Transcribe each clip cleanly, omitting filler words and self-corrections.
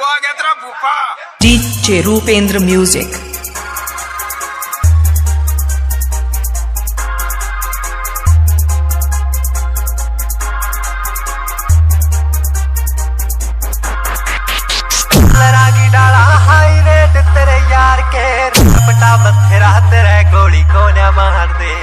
आ गया तेरा भूपा। DJ Rupendra Music. डाला हाई रेट तेरे यार के पटा बथेरा तेरे गोली को न मार दे।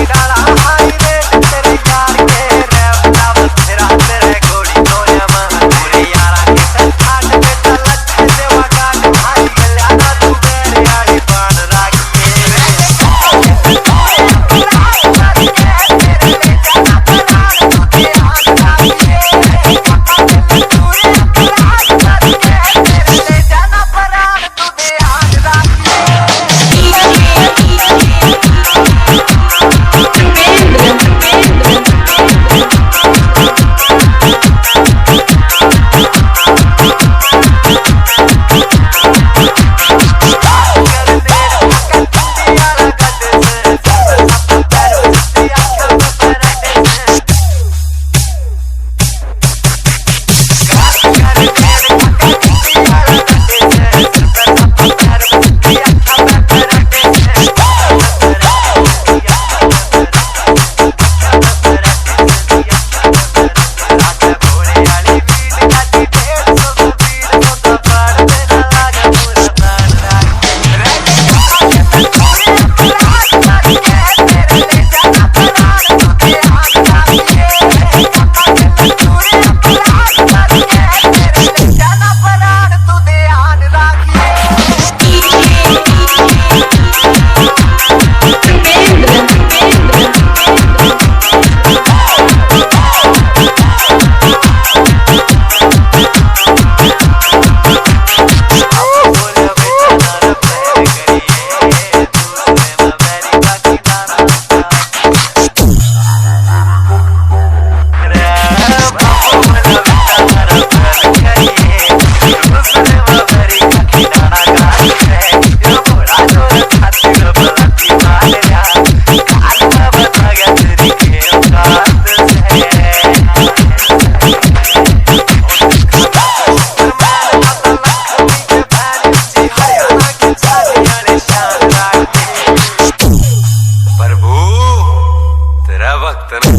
डाला हाई रेट तेरे यार के पटा बथेरा तेरे गोली को न मार दे। यारा के संठाट में तलक देवा काट भाई गल्या ना तू मेरे आड़ी बाण राखिए।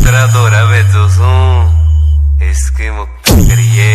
तेरा तो रवे जोसू इसकी मुक्ति करिए।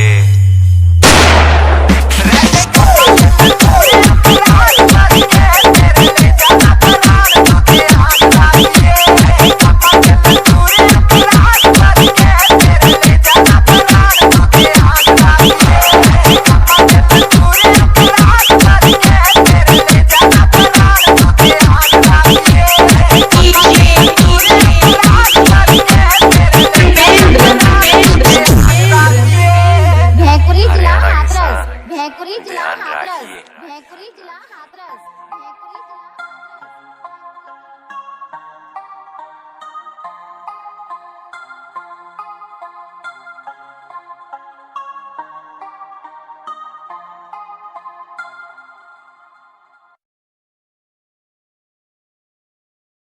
भेकुरी जिला